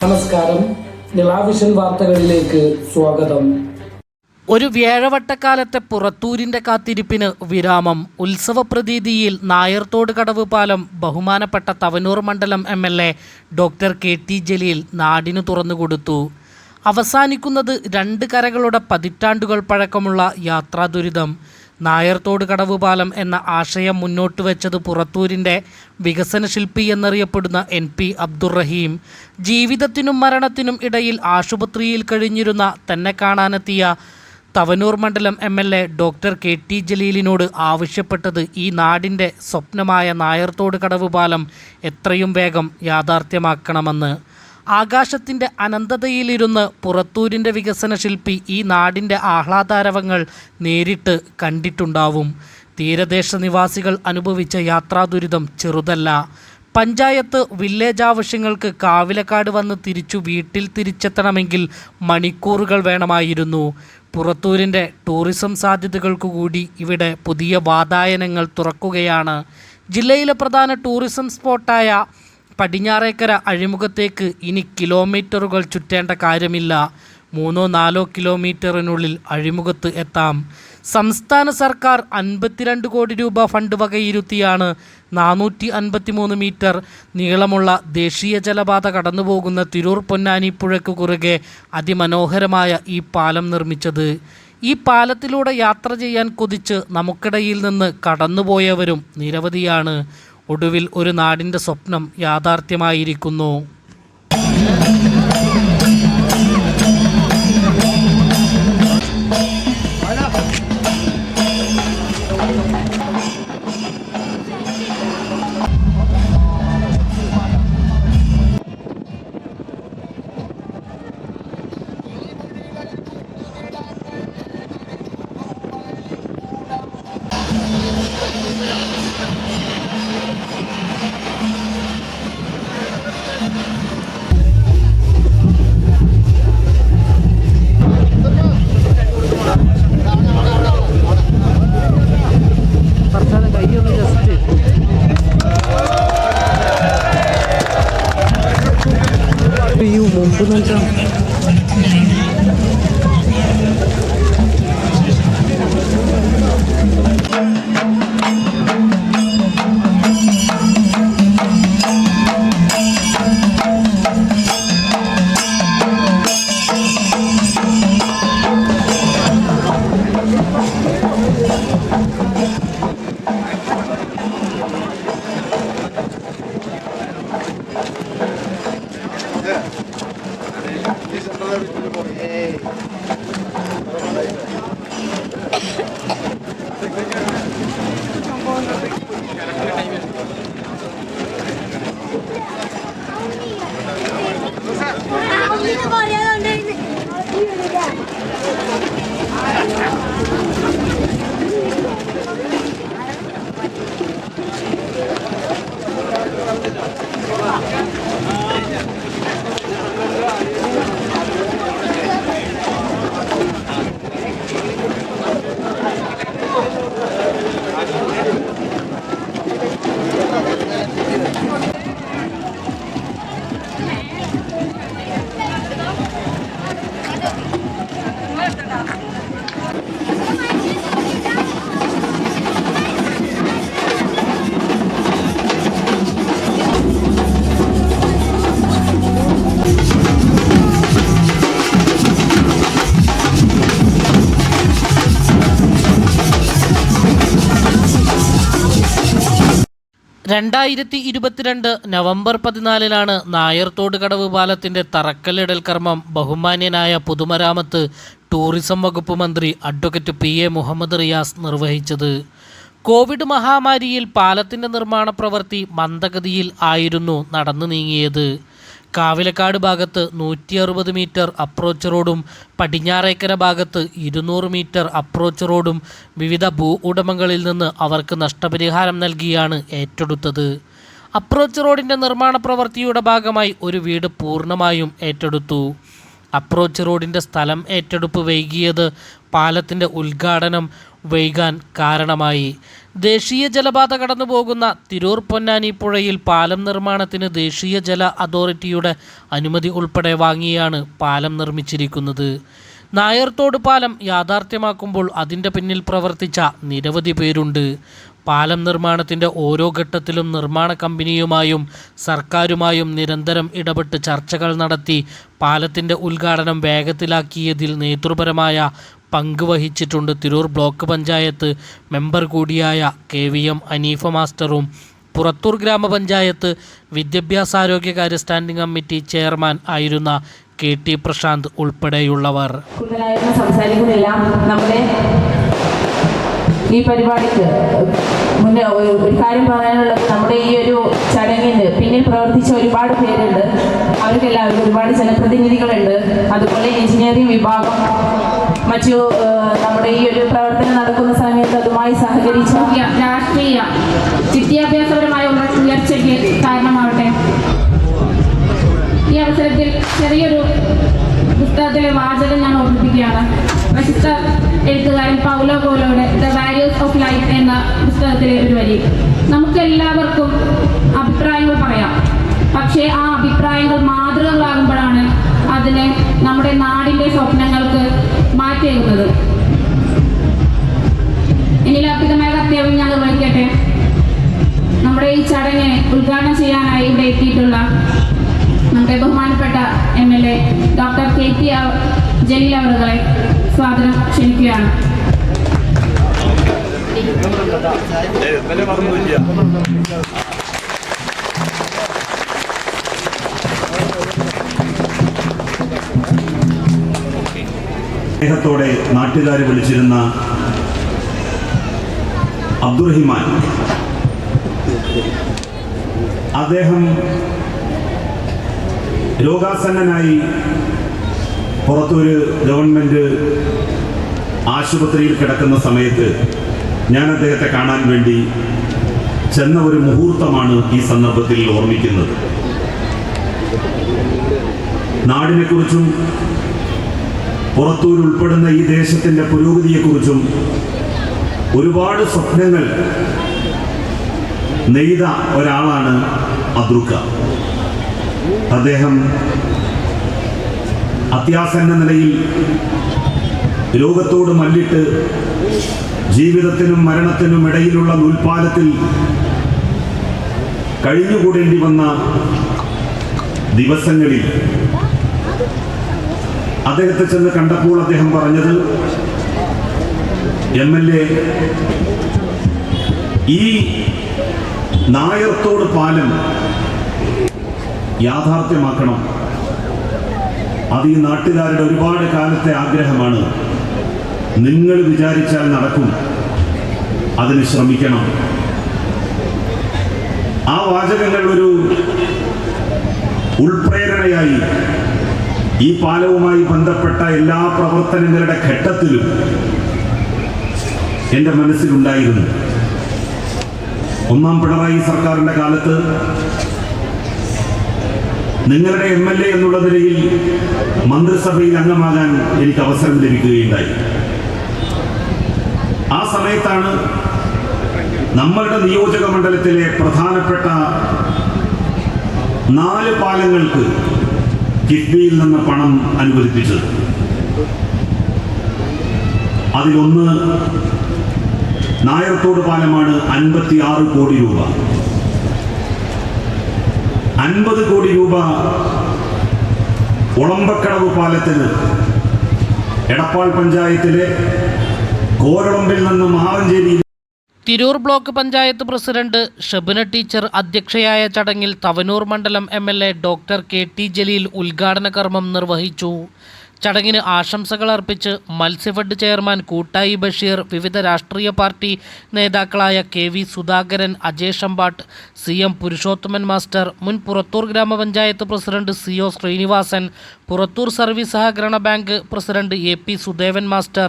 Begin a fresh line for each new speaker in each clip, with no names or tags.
നമസ്കാരം, നിളാവിഷൻ വാർത്തകളിലേക്ക് സ്വാഗതം.
ഒരു വ്യാഴവട്ടക്കാലത്തെ പുറത്തൂരിൻ്റെ കാത്തിരിപ്പിന് വിരാമം. ഉത്സവ പ്രതീതിയിൽ നായർത്തോട് കടവ് പാലം ബഹുമാനപ്പെട്ട തവനൂർ മണ്ഡലം MLA ഡോക്ടർ KT ജലീൽ നാടിനു തുറന്നുകൊടുത്തു. അവസാനിക്കുന്നത് രണ്ട് കരകളുടെ പതിറ്റാണ്ടുകൾ പഴക്കമുള്ള യാത്രാ ദുരിതം. നായർത്തോട് കടവ് പാലം എന്ന ആശയം മുന്നോട്ട് വെച്ചത് പുറത്തൂരിൻ്റെ വികസന ശില്പി എന്നറിയപ്പെടുന്ന NP അബ്ദുറഹീം. ജീവിതത്തിനും മരണത്തിനും ഇടയിൽ ആശുപത്രിയിൽ കഴിഞ്ഞിരുന്ന തന്നെ കാണാനെത്തിയ തവനൂർ മണ്ഡലം MLA ഡോക്ടർ KT ജലീലിനോട് ആവശ്യപ്പെട്ടത് ഈ നാടിൻ്റെ സ്വപ്നമായ നായർത്തോട് കടവ് പാലം എത്രയും വേഗം യാഥാർത്ഥ്യമാക്കണമെന്ന്. ആകാശത്തിൻ്റെ അനന്തതയിലിരുന്ന് പുറത്തൂരിൻ്റെ വികസന ശില്പി ഈ നാടിൻ്റെ ആഹ്ലാദാരവങ്ങൾ നേരിട്ട് കണ്ടിട്ടുണ്ടാവും. തീരദേശ നിവാസികൾ അനുഭവിച്ച യാത്രാ ദുരിതം ചെറുതല്ല. പഞ്ചായത്ത് വില്ലേജ് ആവശ്യങ്ങൾക്ക് കാവിലക്കാട് വന്ന് വീട്ടിൽ തിരിച്ചെത്തണമെങ്കിൽ മണിക്കൂറുകൾ വേണമായിരുന്നു. പുറത്തൂരിൻ്റെ ടൂറിസം സാധ്യതകൾക്കു കൂടി ഇവിടെ പുതിയ വാതായനങ്ങൾ തുറക്കുകയാണ്. ജില്ലയിലെ പ്രധാന ടൂറിസം സ്പോട്ടായ പടിഞ്ഞാറേക്കര അഴിമുഖത്തേക്ക് ഇനി കിലോമീറ്ററുകൾ ചുറ്റേണ്ട കാര്യമില്ല. 3-4 കിലോമീറ്ററിനുള്ളിൽ അഴിമുഖത്ത് എത്താം. സംസ്ഥാന സർക്കാർ 52 കോടി രൂപ ഫണ്ട് വകയിരുത്തിയാണ് 453 മീറ്റർ നീളമുള്ള ദേശീയ ജലപാത കടന്നുപോകുന്ന തിരൂർ പൊന്നാനി പുഴയ്ക്ക് കുറുകെ അതിമനോഹരമായ ഈ പാലം നിർമ്മിച്ചത്. ഈ പാലത്തിലൂടെ യാത്ര ചെയ്യാൻ കൊതിച്ച് നമുക്കിടയിൽ നിന്ന് കടന്നുപോയവരും നിരവധിയാണ്. ഒടുവിൽ ഒരു നാടിൻ്റെ സ്വപ്നം യാഥാർത്ഥ്യമായിരിക്കുന്നു. മുമ്പ് നോക്കാം. നവംബർ 14 നായർത്തോട് കടവ് പാലത്തിൻ്റെ തറക്കല്ലിടൽ കർമ്മം ബഹുമാന്യനായ പൊതുമരാമത്ത് ടൂറിസം വകുപ്പ് മന്ത്രി അഡ്വക്കേറ്റ് PA മുഹമ്മദ് റിയാസ് നിർവഹിച്ചത്. കോവിഡ് മഹാമാരിയിൽ പാലത്തിൻ്റെ നിർമ്മാണ പ്രവൃത്തി മന്ദഗതിയിൽ ആയിരുന്നു നടന്നു നീങ്ങിയത്. കാവിലക്കാട് ഭാഗത്ത് 160 മീറ്റർ അപ്രോച്ച് റോഡും പടിഞ്ഞാറേക്കര ഭാഗത്ത് 200 മീറ്റർ അപ്രോച്ച് റോഡും വിവിധ ഭൂ ഉടമകളിൽ നിന്ന് അവർക്ക് നഷ്ടപരിഹാരം നൽകിയാണ് ഏറ്റെടുത്തത്. അപ്രോച്ച് റോഡിൻ്റെ നിർമ്മാണ പ്രവൃത്തിയുടെ ഭാഗമായി ഒരു വീട് പൂർണ്ണമായും ഏറ്റെടുത്തു. അപ്രോച്ച് റോഡിൻ്റെ സ്ഥലം ഏറ്റെടുപ്പ് വൈകിയത് പാലത്തിൻ്റെ ഉദ്ഘാടനം വൈകാൻ കാരണമായി. ദേശീയ ജലപാത കടന്നു പോകുന്ന തിരൂർ പൊന്നാനി പുഴയിൽ പാലം നിർമ്മാണത്തിന് ദേശീയ ജല അതോറിറ്റിയുടെ അനുമതി ഉൾപ്പെടെ വാങ്ങിയാണ് പാലം നിർമ്മിച്ചിരിക്കുന്നത്. നായർത്തോട് പാലം യാഥാർത്ഥ്യമാക്കുമ്പോൾ അതിൻ്റെ പിന്നിൽ പ്രവർത്തിച്ച നിരവധി പേരുണ്ട്. പാലം നിർമ്മാണത്തിൻ്റെ ഓരോ ഘട്ടത്തിലും നിർമ്മാണ കമ്പനിയുമായും സർക്കാരുമായും നിരന്തരം ഇടപെട്ട് ചർച്ചകൾ നടത്തി പാലത്തിൻ്റെ ഉദ്ഘാടനം വേഗത്തിലാക്കിയതിൽ നേതൃപരമായ പങ്ക് വഹിച്ചിട്ടുണ്ട് തിരൂർ ബ്ലോക്ക് പഞ്ചായത്ത് മെമ്പർ കൂടിയായ KVM അനീഫ മാസ്റ്ററും പുറത്തൂർ ഗ്രാമപഞ്ചായത്ത് വിദ്യാഭ്യാസാരോഗ്യകാര്യ സ്റ്റാൻഡിംഗ് കമ്മിറ്റി ചെയർമാൻ ആയിരുന്ന KT പ്രശാന്ത് ഉൾപ്പെടെയുള്ളവർ.
സംസാരിക്കുന്നില്ല. നമ്മുടെ ഈ പരിപാടിക്ക് മുന്നേ ഒരു കാര്യം പറയാനുള്ളത്, നമ്മുടെ ഈ ഒരു ചടങ്ങിന് പിന്നിൽ പ്രവർത്തിച്ച ഒരുപാട് പേരുണ്ട്. അവർക്കെല്ലാവരും ഒരുപാട് ജനപ്രതിനിധികളുണ്ട്. അതുപോലെ എഞ്ചിനീയറിംഗ് വിഭാഗം മറ്റു നമ്മുടെ ഈ ഒരു പ്രവർത്തനം നടക്കുന്ന സമയത്ത് അതുമായി സഹകരിച്ച
രാഷ്ട്രീയ വിദ്യാഭ്യാസപരമായ ഉയർച്ചയ്ക്ക് കാരണമാവട്ടെ. ഈ അവസരത്തിൽ ചെറിയൊരു പുസ്തകത്തിലെ വാചകം ഞാൻ ഓർമ്മിപ്പിക്കുകയാണ്. പ്രശസ്ത എഴുത്തുകാരൻ പൗലോ കോലോയുടെ ദ വാല്യൂസ് ഓഫ് ലൈഫ് എന്ന പുസ്തകത്തിലെ ഒരു വരി. നമുക്കെല്ലാവർക്കും അഭിപ്രായങ്ങൾ പറയാം, പക്ഷേ ആ അഭിപ്രായങ്ങൾ മാതൃകകളാകുമ്പോഴാണ് അതിനെ നമ്മുടെ നാടിൻ്റെ സ്വപ്നങ്ങൾക്ക് മാറ്റേകുന്നത്. ഇനിലർപ്പിതമായ കർത്തവ്യം ഞാൻ നിർവഹിക്കട്ടെ. നമ്മുടെ ഈ ചടങ്ങിനെ ഉദ്ഘാടനം ചെയ്യാനായി ഇവിടെ എത്തിയിട്ടുള്ള നമ്മുടെ ബഹുമാനപ്പെട്ട MLA ഡോക്ടർ KT ജലീൽ അവറുകളെ സ്വാഗതം ക്ഷണിക്കുകയാണ്.
സ്നേഹത്തോടെ നാട്ടുകാർ വിളിച്ചിരുന്ന അബ്ദുറഹിമാൻ, അദ്ദേഹം രോഗാസന്നനായി പുറത്തൊരു ഗവൺമെൻറ് ആശുപത്രിയിൽ കിടക്കുന്ന സമയത്ത് ഞാൻ അദ്ദേഹത്തെ കാണാൻ വേണ്ടി ചെന്ന ഒരു മുഹൂർത്തമാണ് ഈ സന്ദർഭത്തിൽ ഓർമ്മിക്കുന്നത്. നാടിനെക്കുറിച്ചും പുറത്തൂർ ഉൾപ്പെടുന്ന ഈ ദേശത്തിൻ്റെ പുരോഗതിയെക്കുറിച്ചും ഒരുപാട് സ്വപ്നങ്ങൾ നെയ്ത ഒരാളാണ് അബ്ദുക്ക. അദ്ദേഹം അത്യാസന്ന നിലയിൽ രോഗത്തോട് മല്ലിട്ട് ജീവിതത്തിനും മരണത്തിനും ഇടയിലുള്ള നൂൽപ്പാലത്തിൽ കഴിഞ്ഞുകൂടേണ്ടി വന്ന ദിവസങ്ങളിൽ അദ്ദേഹത്തെ ചെന്ന് കണ്ടപ്പോൾ അദ്ദേഹം പറഞ്ഞത്, MLA, ഈ നായർത്തോട് പാലം യാഥാർത്ഥ്യമാക്കണം. അത് ഈ നാട്ടുകാരുടെ ഒരുപാട് കാലത്തെ ആഗ്രഹമാണ്. നിങ്ങൾ വിചാരിച്ചാൽ നടക്കും, അതിന് ശ്രമിക്കണം. ആ വാചകങ്ങൾ ഒരു ഉൾപ്രേരണയായി ഈ പാലവുമായി ബന്ധപ്പെട്ട എല്ലാ പ്രവർത്തനങ്ങളുടെ ഘട്ടത്തിലും എൻ്റെ മനസ്സിലുണ്ടായിരുന്നു. ഒന്നാം പിണറായി സർക്കാരിൻ്റെ കാലത്ത് നിങ്ങളുടെ MLA എന്നുള്ള നിലയിൽ മന്ത്രിസഭയിൽ അംഗമാകാൻ എനിക്ക് അവസരം ലഭിക്കുകയുണ്ടായി. ആ സമയത്താണ് നമ്മളുടെ നിയോജക മണ്ഡലത്തിലെ പ്രധാനപ്പെട്ട 4 പാലങ്ങൾക്ക് കിഫ്ബിയിൽ നിന്ന് പണം അനുവദിപ്പിച്ചത്. അതിലൊന്ന് നായർത്തോട് പാലമാണ്. 56 കോടി രൂപ. 50 കോടി രൂപ ഒളമ്പക്കടവ് പാലത്തിന് എടപ്പാൾ പഞ്ചായത്തിലെ കോരളമ്പിൽ നിന്ന് Mahavancheri.
Tirur block panchayat president Shabna teacher അധ്യക്ഷയായ ചടങ്ങിൽ തവനൂർ മണ്ഡലം MLA ഡോക്ടർ KT ജലീൽ ഉദ്ഘാടന കർമ്മം നിർവഹിച്ചു. ചടങ്ങിന് ആശംസകൾ അർപ്പിച്ച് മത്സ്യഫെഡ് ചെയർമാൻ കൂട്ടായി ബഷീർ, വിവിധ രാഷ്ട്രീയ പാർട്ടി നേതാക്കളായ KV Sudhakaran, Ajesh Ambatt, CM Purushothaman master, മുൻ പുറത്തൂർ ഗ്രാമപഞ്ചായത്ത് president CO Sreenivasan, Purathur service സഹകരണ bank president AP Sudevan master,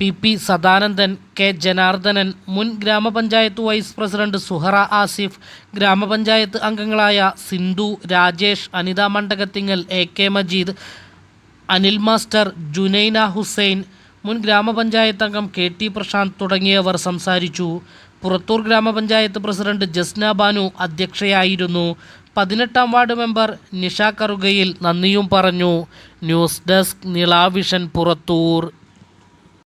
PP Sadanandan, K Janardhanan, മുൻ ഗ്രാമപഞ്ചായത്ത് വൈസ് പ്രസിഡന്റ് സുഹറ ആസിഫ്, ഗ്രാമപഞ്ചായത്ത് അംഗങ്ങളായ സിന്ധു, രാജേഷ്, അനിത മണ്ഡകത്തിങ്ങൽ, AK മജീദ്, അനിൽ മാസ്റ്റർ, ജുനൈന ഹുസൈൻ, മുൻ ഗ്രാമപഞ്ചായത്ത് അംഗം KT പ്രശാന്ത് തുടങ്ങിയവർ സംസാരിച്ചു. പുറത്തൂർ ഗ്രാമപഞ്ചായത്ത് പ്രസിഡന്റ് ജസ്ന ബാനു അധ്യക്ഷയായിരുന്നു. 18-ാം വാർഡ് മെമ്പർ നിഷ കറുകയിൽ നന്ദിയും പറഞ്ഞു. News desk Nila vision Purathur.